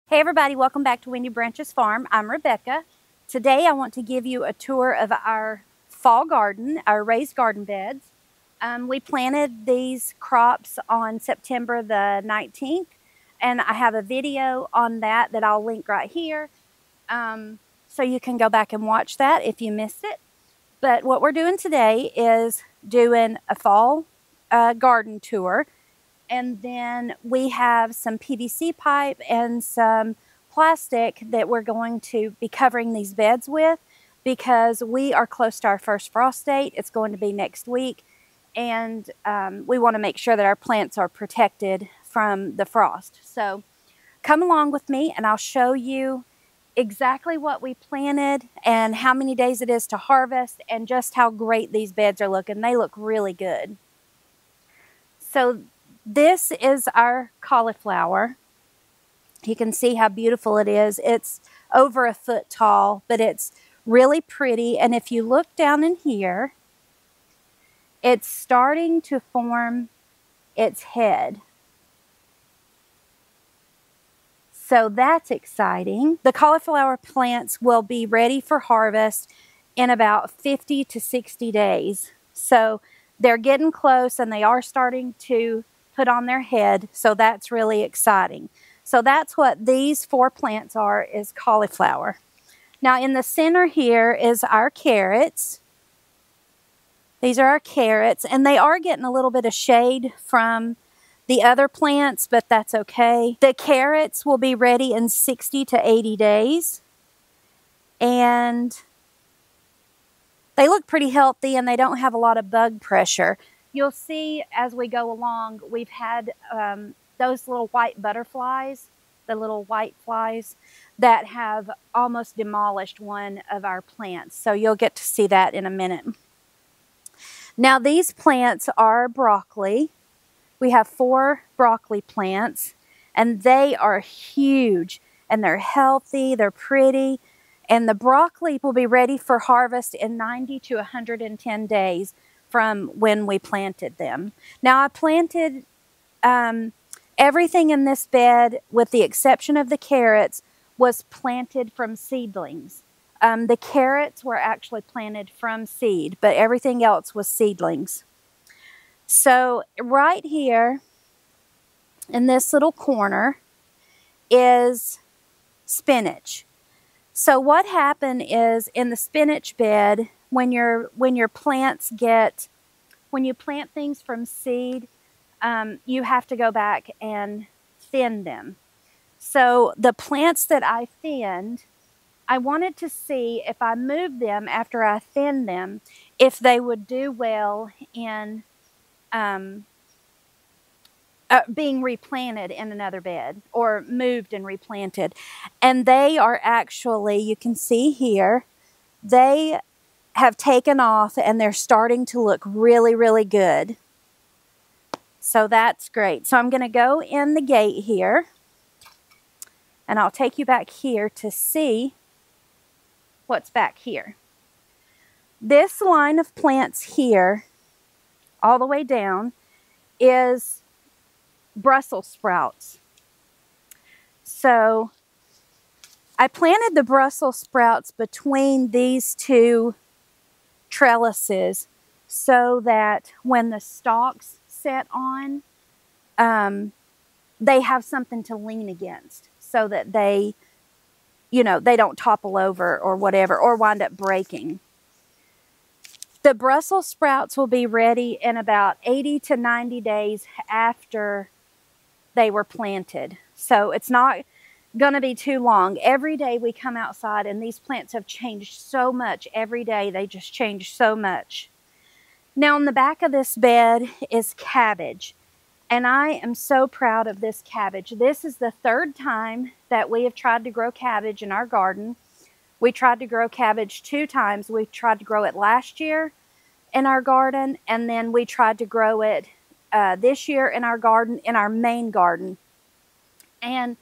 Hey everybody, welcome back to Windy Branches Farm. I'm Rebecca. Today I want to give you a tour of our fall garden, our raised garden beds. We planted these crops on September the 19th, and I have a video on that I'll link right here. So you can go back and watch that if you missed it. But what we're doing today is doing a fall garden tour. And then we have some PVC pipe and some plastic that we're going to be covering these beds with because we are close to our first frost date. It's going to be next week. And we want to make sure that our plants are protected from the frost. So come along with me and I'll show you exactly what we planted and how many days it is to harvest and just how great these beds are looking. They look really good. So this is our cauliflower. You can see how beautiful it is. It's over a foot tall, but it's really pretty. And if you look down in here, it's starting to form its head. So that's exciting. The cauliflower plants will be ready for harvest in about 50 to 60 days. So they're getting close and they are starting to put on their head, so that's really exciting. So that's what these 4 plants are, is cauliflower. Now in the center here is our carrots. These are our carrots, and they are getting a little bit of shade from the other plants, but that's okay. The carrots will be ready in 60 to 80 days, and they look pretty healthy and they don't have a lot of bug pressure. You'll see as we go along, we've had those little white butterflies, the little white flies, that have almost demolished one of our plants. So you'll get to see that in a minute. Now these plants are broccoli. We have 4 broccoli plants, and they are huge, and they're healthy, they're pretty, and the broccoli will be ready for harvest in 90 to 110 days. From when we planted them. Now I planted everything in this bed, with the exception of the carrots, was planted from seedlings. The carrots were actually planted from seed, but everything else was seedlings. So right here in this little corner is spinach. So what happened is, in the spinach bed, when you plant things from seed, you have to go back and thin them. So the plants that I thinned, I wanted to see if I moved them after I thinned them, if they would do well in being replanted in another bed, or moved and replanted. And they are actually, you can see here, they have taken off and they're starting to look really, really good. So that's great. So I'm going to go in the gate here, and I'll take you back here to see what's back here. This line of plants here, all the way down, is Brussels sprouts. So I planted the Brussels sprouts between these 2 trellises so that when the stalks set on, they have something to lean against, so that they don't topple over or whatever, or wind up breaking. The Brussels sprouts will be ready in about 80 to 90 days after they were planted. So it's not going to be too long. Every day we come outside and these plants have changed so much. Every day they just change so much. Now on the back of this bed is cabbage, and I am so proud of this cabbage. This is the 3rd time that we have tried to grow cabbage in our garden. We tried to grow cabbage 2 times. We tried to grow it last year in our garden, and then we tried to grow it this year in our garden, in our main garden. And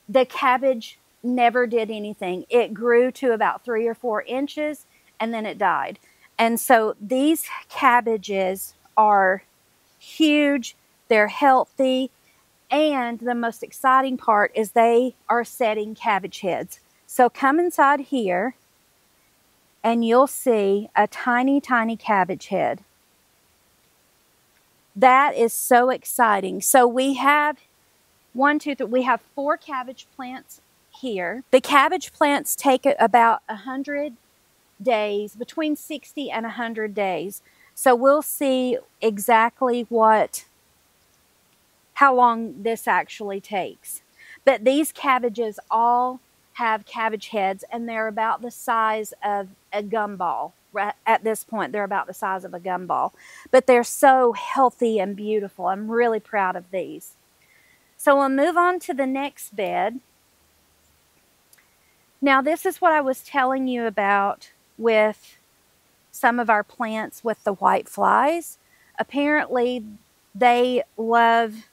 the cabbage never did anything. It grew to about 3 or 4 inches, and then it died. And so these cabbages are huge, they're healthy, And the most exciting part is they are setting cabbage heads. So come inside here and you'll see a tiny, tiny cabbage head. That is so exciting. So we have we have 4 cabbage plants here. The cabbage plants take about 100 days, between 60 and 100 days. So we'll see exactly how long this actually takes. But these cabbages all have cabbage heads, and they're about the size of a gumball. At this point, they're about the size of a gumball. But they're so healthy and beautiful. I'm really proud of these. So we'll move on to the next bed. Now, this is what I was telling you about with some of our plants with the white flies. Apparently, they love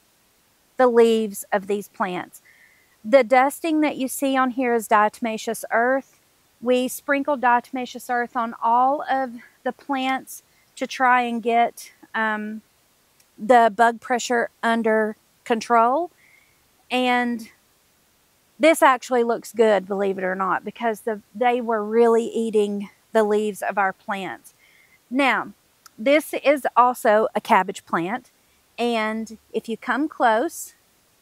the leaves of these plants. The dusting that you see on here is diatomaceous earth. We sprinkled diatomaceous earth on all of the plants to try and get the bug pressure under control. And this actually looks good, believe it or not, because they were really eating the leaves of our plants. Now, this is also a cabbage plant. And if you come close,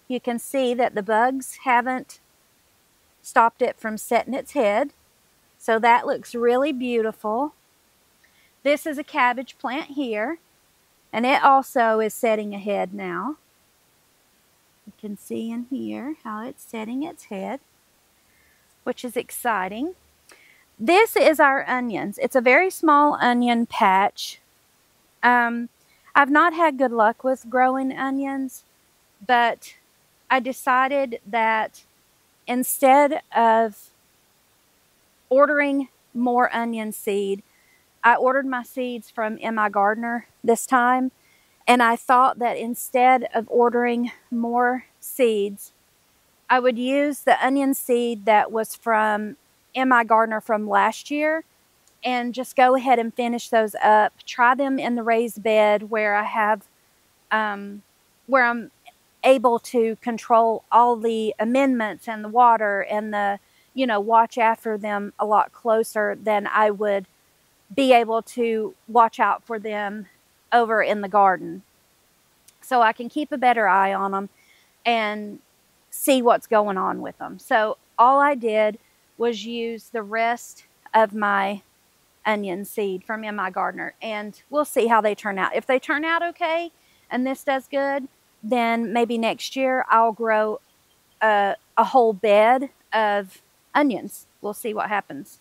you can see that the bugs haven't stopped it from setting its head. So that looks really beautiful. This is a cabbage plant here, and it also is setting a head now. You can see in here how it's setting its head, which is exciting. This is our onions. It's a very small onion patch. I've not had good luck with growing onions, but I decided that instead of ordering more onion seed, I ordered my seeds from M.I. Gardener this time, and I thought that instead of ordering more seeds, I would use the onion seed that was from M.I. Gardener from last year and just go ahead and finish those up. Try them in the raised bed where I have, where I'm able to control all the amendments and the water and the, watch after them a lot closer than I would be able to watch out for them over in the garden. So I can keep a better eye on them and see what's going on with them. So all I did was use the rest of my onion seed from M.I. Gardener, and we'll see how they turn out. If they turn out okay and this does good, then maybe next year I'll grow a whole bed of onions. We'll see what happens.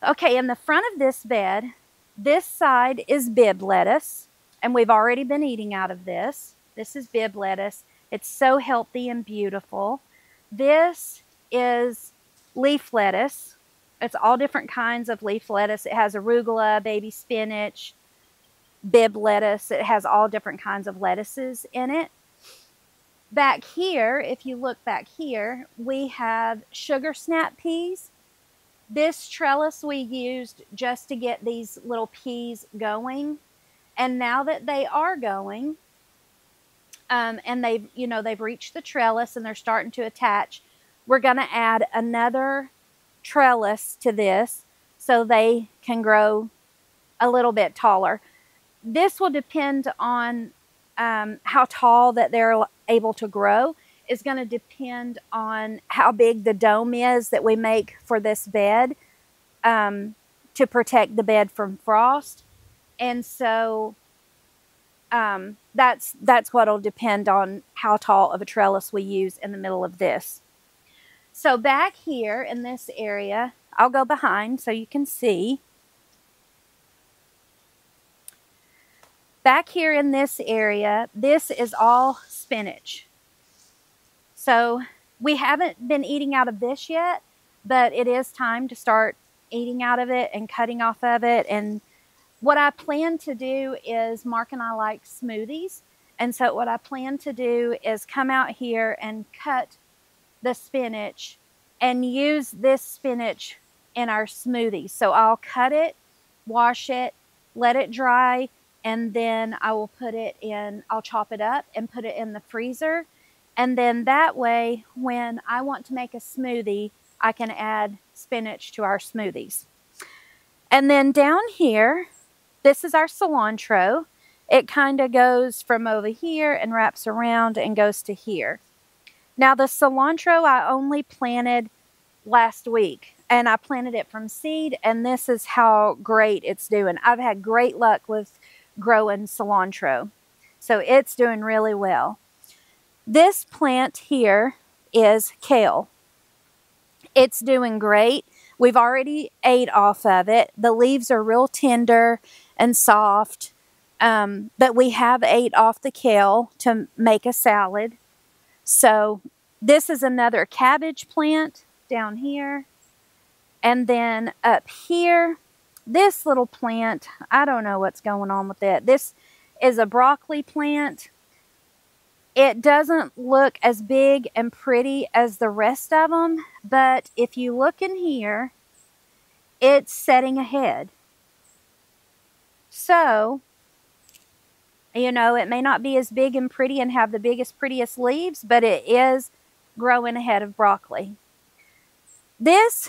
Okay, in the front of this bed, this side is Bibb lettuce, and we've already been eating out of this. This is Bibb lettuce. It's so healthy and beautiful. This is leaf lettuce. It's all different kinds of leaf lettuce. It has arugula, baby spinach, Bibb lettuce. It has all different kinds of lettuces in it. Back here, if you look back here, we have sugar snap peas. This trellis we used just to get these little peas going. And now that they are going, and they've reached the trellis and they're starting to attach, we're going to add another trellis to this so they can grow a little bit taller. This will depend on how tall that they're able to grow. Is going to depend on how big the dome is that we make for this bed to protect the bed from frost. And so that's what'll depend on how tall of a trellis we use in the middle of this. So back here in this area, I'll go behind so you can see. Back here in this area, this is all spinach. So we haven't been eating out of this yet, but it is time to start eating out of it and cutting off of it. And what I plan to do is, Mark and I like smoothies. And so what I plan to do is come out here and cut the spinach and use this spinach in our smoothies. So I'll cut it, wash it, let it dry, and then I will put it in, I'll chop it up and put it in the freezer. And then that way, when I want to make a smoothie, I can add spinach to our smoothies. And then down here, this is our cilantro. It kind of goes from over here and wraps around and goes to here. Now the cilantro I only planted last week, and I planted it from seed, and this is how great it's doing. I've had great luck with growing cilantro. So it's doing really well. This plant here is kale. It's doing great. We've already ate off of it. The leaves are real tender and soft, but we have ate off the kale to make a salad. So this is another cabbage plant down here. And then up here, this little plant, I don't know what's going on with it. This is a broccoli plant. It doesn't look as big and pretty as the rest of them, but if you look in here, it's setting ahead. So, you know, it may not be as big and pretty and have the biggest, prettiest leaves, but it is growing ahead of broccoli. This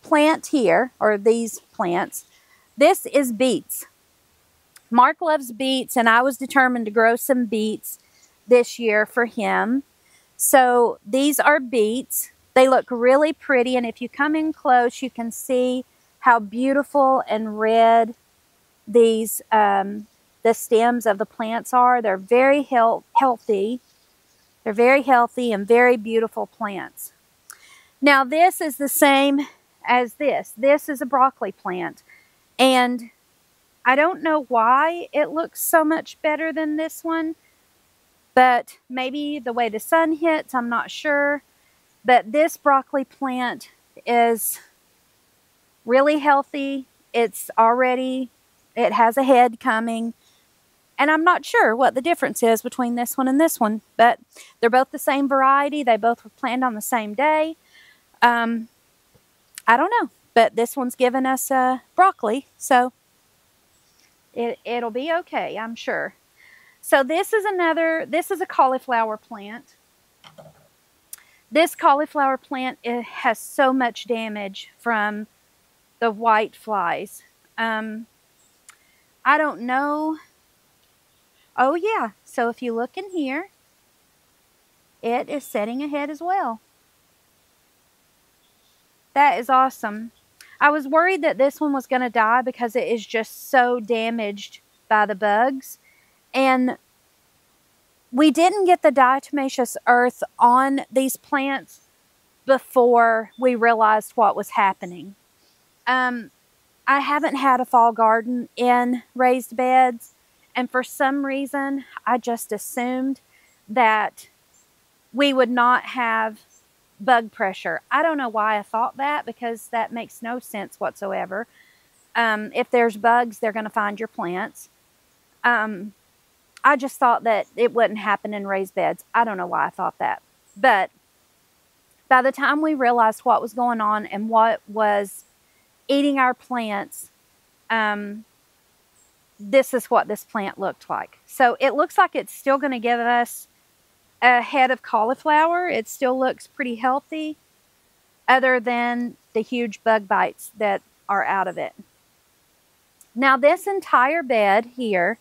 plant here, or these plants, this is beets. Mark loves beets, and I was determined to grow some beets this year for him. So these are beets. They look really pretty, and if you come in close, you can see how beautiful and red these the stems of the plants are. They're very healthy. They're very healthy and very beautiful plants. Now this is the same as this. This is a broccoli plant, and I don't know why it looks so much better than this one, but maybe the way the sun hits, I'm not sure. But this broccoli plant is really healthy. It has a head coming, and I'm not sure what the difference is between this one and this one, but they're both the same variety. They both were planted on the same day. I don't know, but this one's giving us broccoli, so it'll be okay, I'm sure. So this is a cauliflower plant. This cauliflower plant, it has so much damage from the white flies. I don't know. Oh yeah, so if you look in here, it is setting ahead as well. That is awesome. I was worried that this one was going to die because it is just so damaged by the bugs. And we didn't get the diatomaceous earth on these plants before we realized what was happening. I haven't had a fall garden in raised beds, and for some reason, I just assumed that we would not have bug pressure. I don't know why I thought that, because that makes no sense whatsoever. If there's bugs, they're going to find your plants. I just thought that it wouldn't happen in raised beds. I don't know why I thought that. But by the time we realized what was going on and what was eating our plants, this is what this plant looked like. So it looks like it's still going to give us a head of cauliflower. It still looks pretty healthy, other than the huge bug bites that are out of it. Now this entire bed here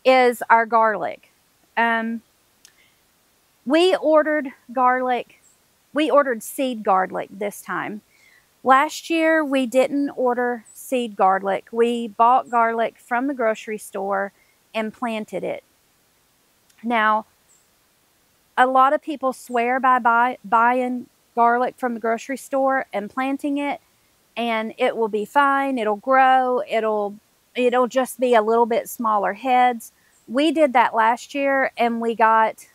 is our garlic. We ordered garlic. We ordered seed garlic this time. Last year we didn't order seed garlic. We bought garlic from the grocery store and planted it. Now, a lot of people swear by buying garlic from the grocery store and planting it, and it will be fine. It'll grow. It'll just be a little bit smaller heads. We did that last year, and we got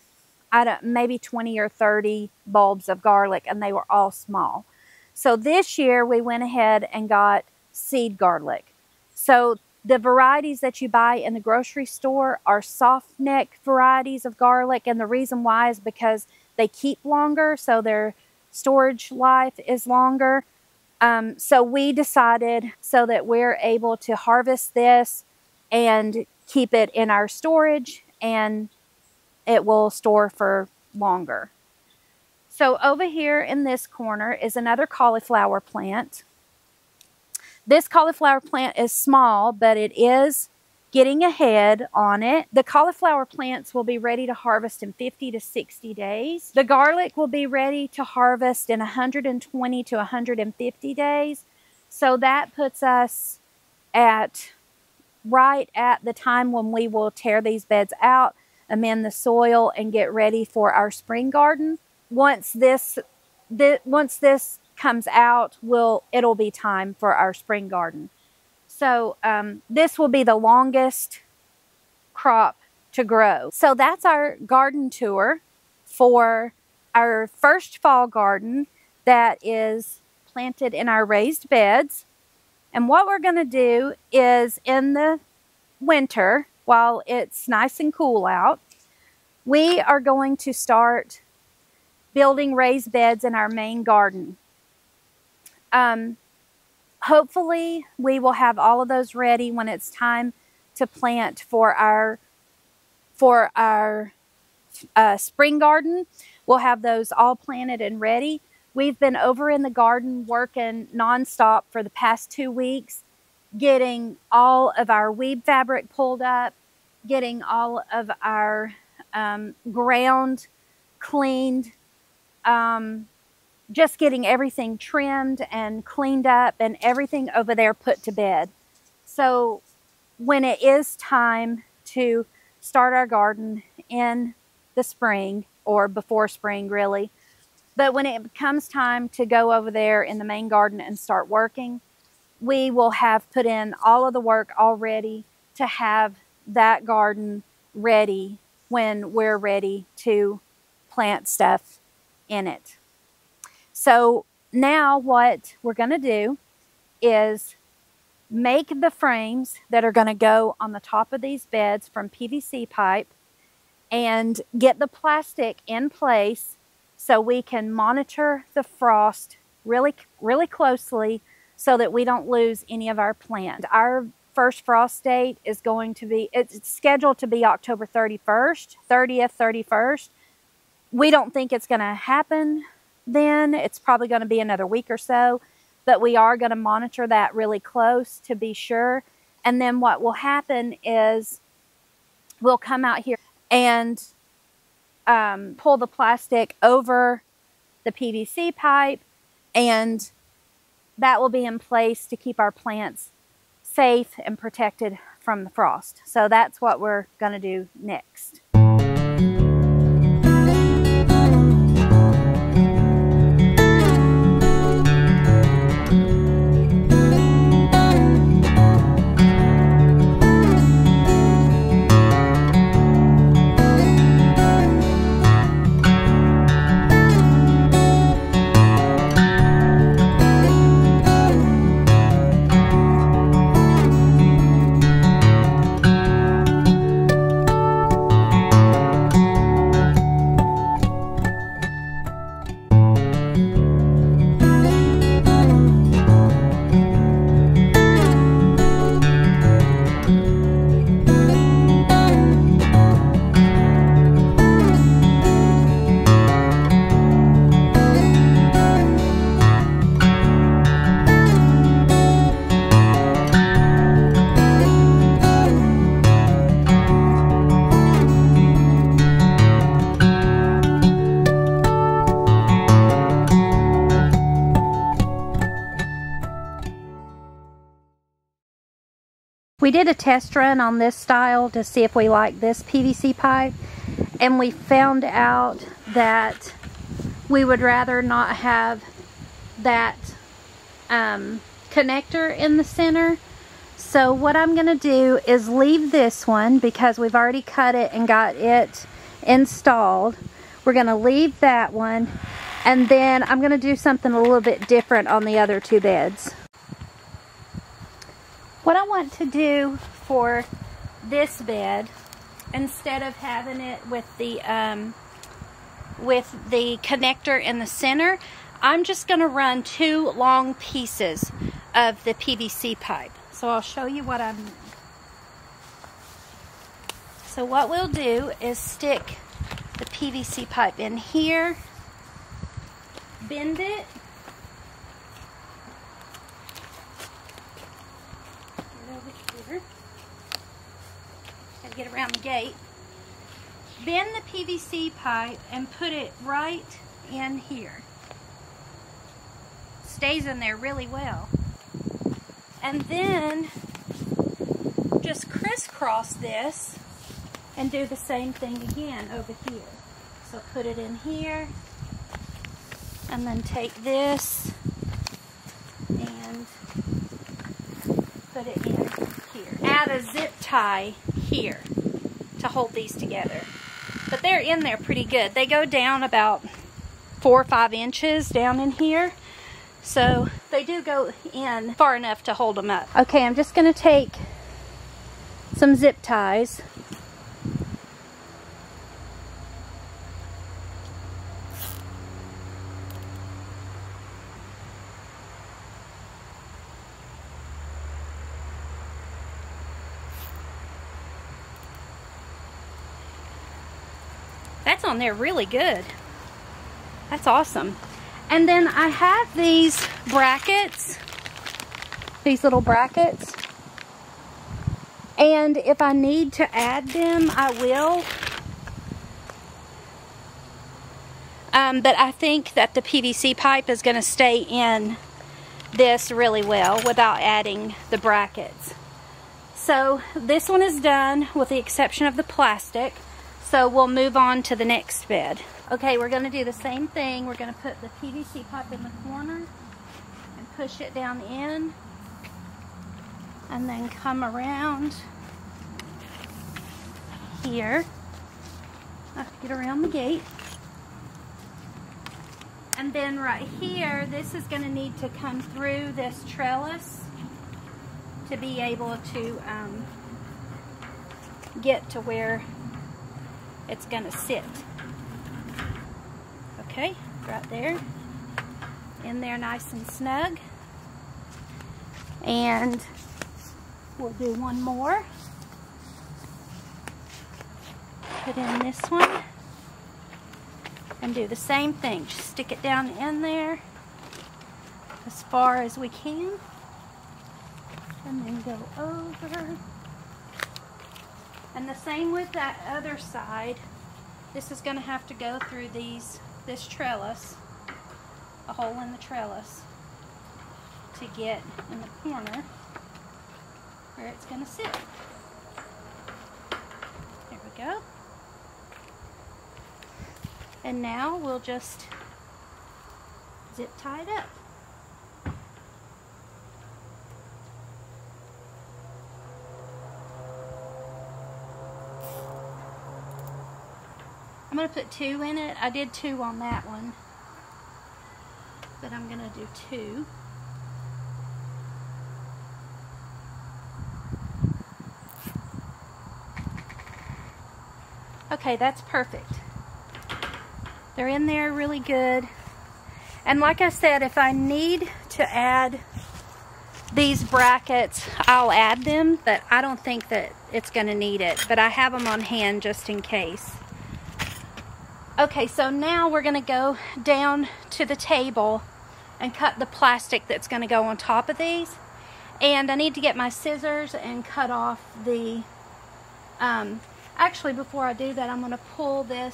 maybe 20 or 30 bulbs of garlic, and they were all small. So this year we went ahead and got seed garlic. So the varieties that you buy in the grocery store are soft neck varieties of garlic, and the reason why is because they keep longer, so their storage life is longer. So we decided, so that we're able to harvest this and keep it in our storage, and it will store for longer. So over here in this corner is another cauliflower plant. This cauliflower plant is small, but it is getting ahead on it. The cauliflower plants will be ready to harvest in 50 to 60 days. The garlic will be ready to harvest in 120 to 150 days. So that puts us right at the time when we will tear these beds out, amend the soil, and get ready for our spring garden. Once this comes out, it'll be time for our spring garden. So this will be the longest crop to grow. So that's our garden tour for our first fall garden that is planted in our raised beds. And what we're going to do is, in the winter, while it's nice and cool out, we are going to start building raised beds in our main garden. Hopefully we will have all of those ready when it's time to plant for our spring garden. We'll have those all planted and ready. We've been over in the garden working nonstop for the past 2 weeks, getting all of our weed fabric pulled up, getting all of our ground cleaned, just getting everything trimmed and cleaned up and everything over there put to bed. So when it is time to start our garden in the spring, or before spring really, but when it comes time to go over there in the main garden and start working, we will have put in all of the work already to have that garden ready when we're ready to plant stuff in it. So now what we're going to do is make the frames that are going to go on the top of these beds from PVC pipe, and get the plastic in place so we can monitor the frost really closely so that we don't lose any of our plant. Our first frost date is it's scheduled to be October 31st, 31st. We don't think it's going to happen then. It's probably going to be another week or so, but we are going to monitor that really close to be sure. And then what will happen is we'll come out here and pull the plastic over the PVC pipe, and that will be in place to keep our plants safe and protected from the frost. So that's what we're going to do next. We did a test run on this style to see if we like this PVC pipe, and we found out that we would rather not have that connector in the center. So what I'm going to do is leave this one, because we've already cut it and got it installed. We're going to leave that one, and then I'm going to do something a little bit different on the other two beds. What I want to do for this bed, instead of having it with the connector in the center, I'm just going to run 2 long pieces of the PVC pipe. So I'll show you what I'm So what we'll do is stick the PVC pipe in here, bend it, get over here, gotta get around the gate, bend the PVC pipe and put it right in here. Stays in there really well. And then just crisscross this and do the same thing again over here. So put it in here, and then take this and put it in here. Add a zip tie here to hold these together. But they're in there pretty good. They go down about 4 or 5 inches down in here. So they do go in far enough to hold them up. Okay, I'm just going to take some zip ties. That's on there really good. That's awesome. And then I have these brackets, these little brackets. And if I need to add them, I will. But I think that the PVC pipe is going to stay in this really well without adding the brackets. So this one is done with the exception of the plastic. So we'll move on to the next bed. Okay, we're going to do the same thing. We're going to put the PVC pipe in the corner and push it down in. And then come around here. I have to get around the gate. And then right here, this is going to need to come through this trellis to be able to get to where it's going to sit. Okay, right there. In there nice and snug. And we'll do one more. Put in this one. And do the same thing. Just stick it down in there as far as we can. And then go over. And the same with that other side. This is going to have to go through this trellis, a hole in the trellis, to get in the corner where it's going to sit. There we go. And now we'll just zip tie it up. I'm going to put 2 in it. I did 2 on that one, but I'm going to do 2. Okay, that's perfect. They're in there really good. And like I said, if I need to add these brackets, I'll add them, but I don't think that it's going to need it. But I have them on hand just in case. Okay, so now we're going to go down to the table and cut the plastic that's going to go on top of these. And I need to get my scissors and cut off the... actually, before I do that, I'm going to pull the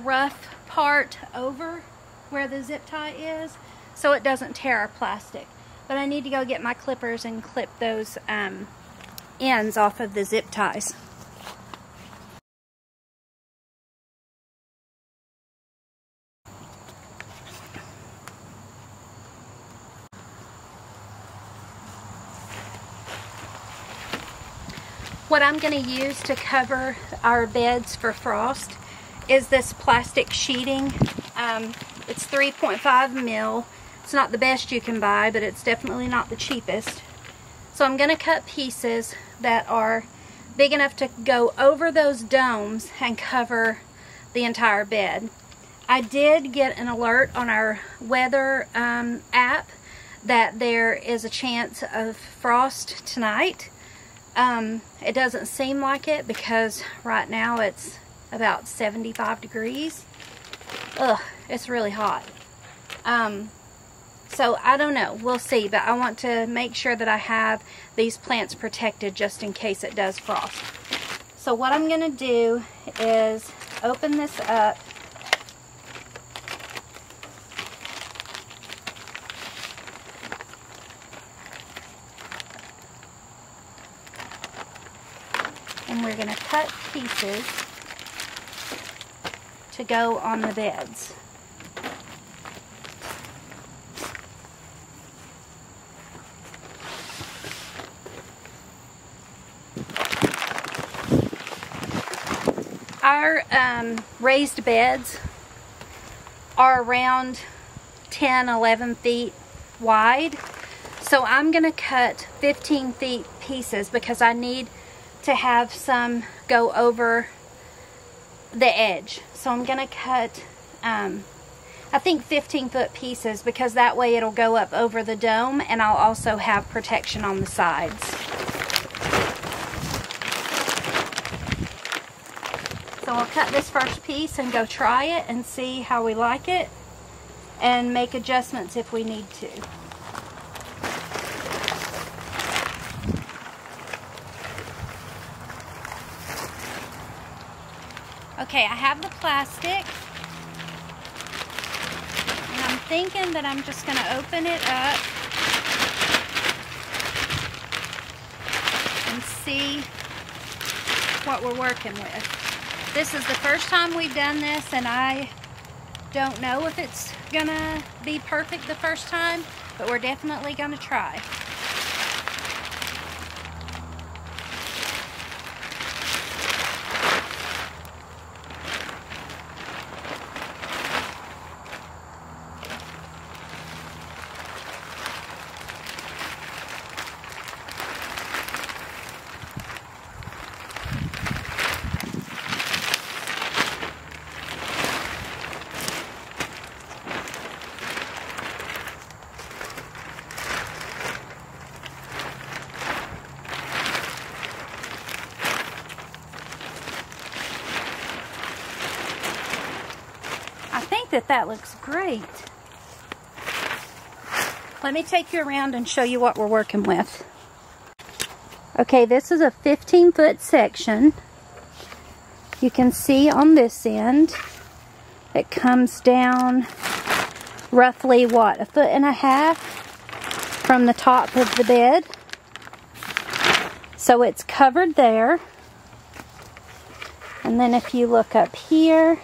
rough part over where the zip tie is so it doesn't tear our plastic. But I need to go get my clippers and clip those ends off of the zip ties. What I'm going to use to cover our beds for frost is this plastic sheeting. It's 3.5 mil. It's not the best you can buy, but it's definitely not the cheapest. So I'm going to cut pieces that are big enough to go over those domes and cover the entire bed. I did get an alert on our weather app that there is a chance of frost tonight. It doesn't seem like it because right now it's about 75 degrees. Ugh, it's really hot. So I don't know, we'll see, but I want to make sure that I have these plants protected just in case it does frost. So what I'm going to do is open this up. And we're going to cut pieces to go on the beds. Our raised beds are around 10-11 feet wide, so I'm going to cut 15 feet pieces because I need to have some go over the edge. So I'm going to cut I think 15-foot pieces because that way it'll go up over the dome and I'll also have protection on the sides. So I'll cut this first piece and go try it and see how we like it and make adjustments if we need to. Okay, I have the plastic and I'm thinking that I'm just going to open it up and see what we're working with. This is the first time we've done this and I don't know if it's gonna be perfect the first time, but we're definitely gonna try. That looks great. Let me take you around and show you what we're working with. Okay, this is a 15-foot section. You can see on this end it comes down roughly what, 1.5 feet from the top of the bed. So it's covered there. And then if you look up here,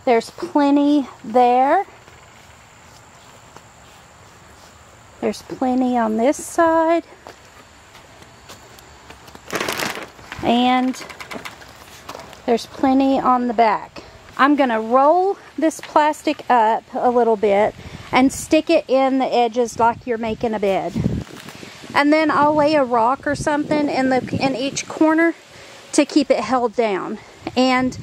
there's plenty there. There's plenty on this side. And there's plenty on the back. I'm going to roll this plastic up a little bit and stick it in the edges like you're making a bed. And then I'll lay a rock or something in each corner to keep it held down. And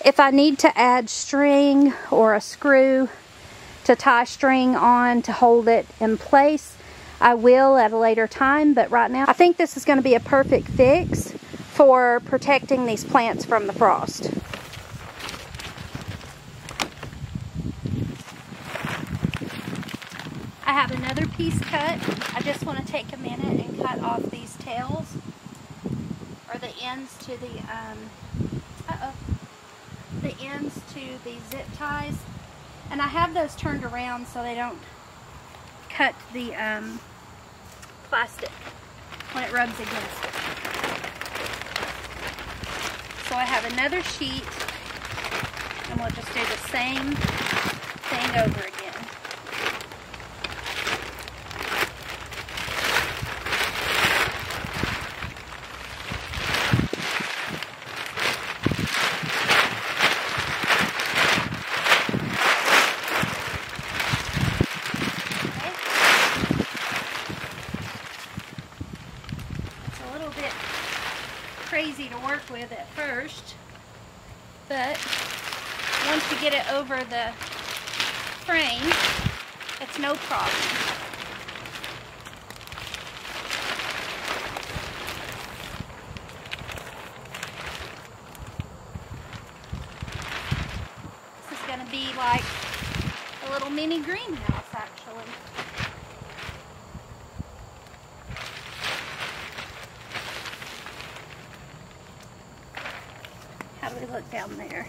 if I need to add string or a screw to tie string on to hold it in place, I will at a later time. But right now, I think this is going to be a perfect fix for protecting these plants from the frost. I have another piece cut. I just want to take a minute and cut off these tails or the ends to the ends to the zip ties, and I have those turned around so they don't cut the plastic when it rubs against it. So I have another sheet and we'll just do the same thing over again. Crazy to work with at first, but once you get it over the frame, it's no problem. be like a little mini greenhouse, actually. How do we look down there?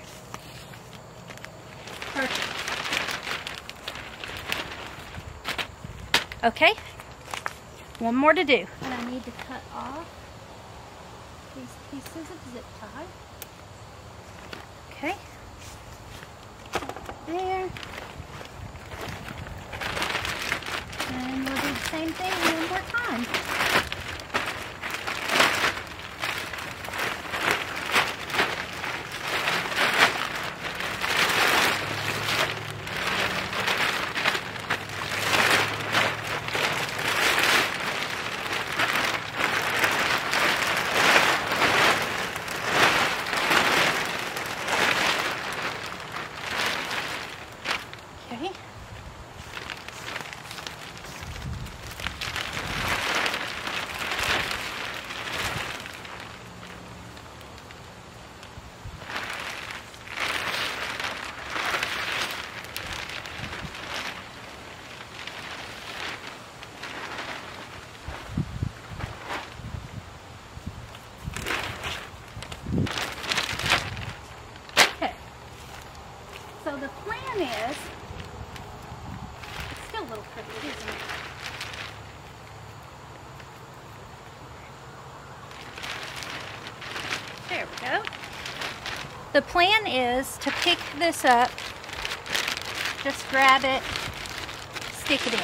Perfect. Okay, one more to do. And I need to cut off these pieces of zip tie. Okay, there. And we'll do the same thing one more time. Okay. So the plan is, it's still a little crooked, isn't it? There we go. The plan is to pick this up, just grab it, stick it in.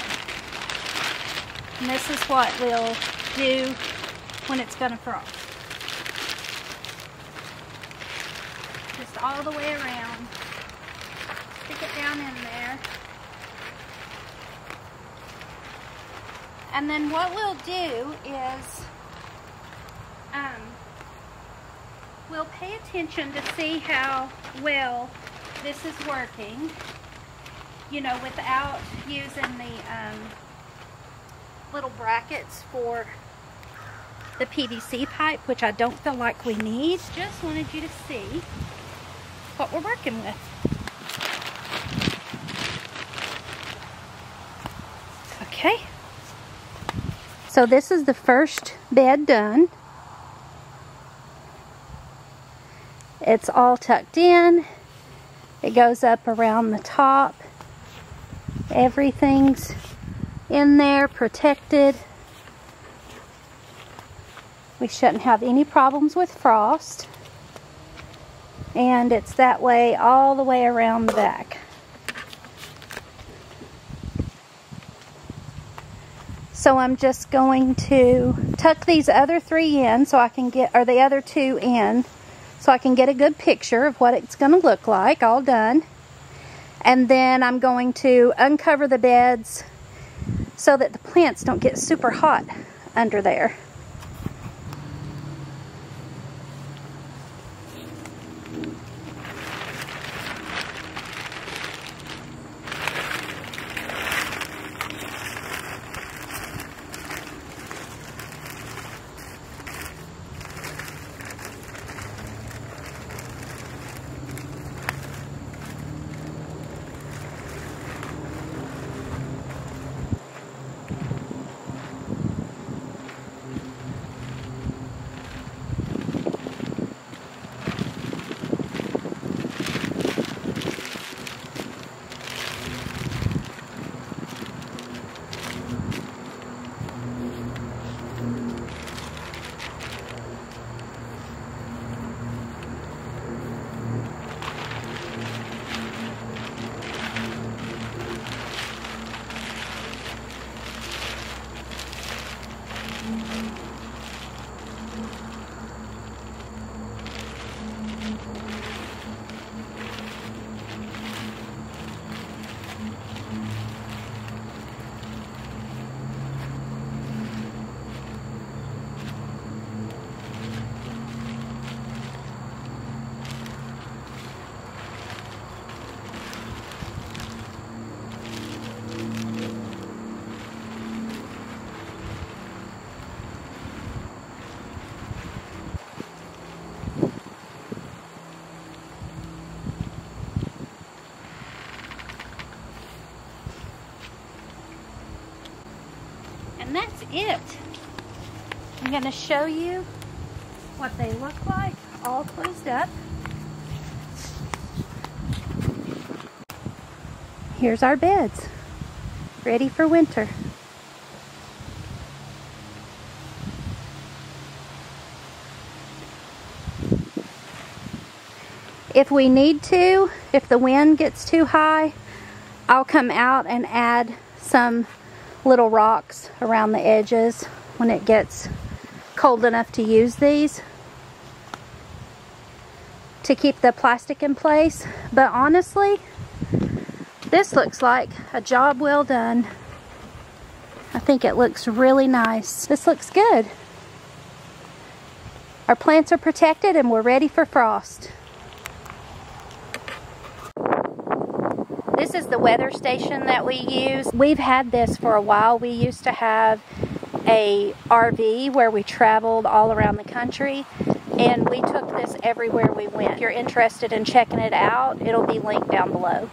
And this is what we'll do when it's going to frost. Just all the way around. Stick it down in there. And then what we'll do is we'll pay attention to see how well this is working, you know, without using the little brackets for the PVC pipe, which I don't feel like we need. Just wanted you to see what we're working with. Okay, so this is the first bed done. It's all tucked in. It goes up around the top. Everything's in there, protected. We shouldn't have any problems with frost. And it's that way all the way around the back. So I'm just going to tuck these other three in so I can get, or the other two in, so I can get a good picture of what it's going to look like, all done. And then I'm going to uncover the beds so that the plants don't get super hot under there. And that's it. I'm going to show you what they look like all closed up. Here's our beds, ready for winter. If we need to, if the wind gets too high, I'll come out and add some little rocks around the edges when it gets cold enough to use these to keep the plastic in place. But honestly, this looks like a job well done. I think it looks really nice. This looks good. Our plants are protected and we're ready for frost. This is the weather station that we use. We've had this for a while. We used to have a RV where we traveled all around the country, and we took this everywhere we went. If you're interested in checking it out, it'll be linked down below.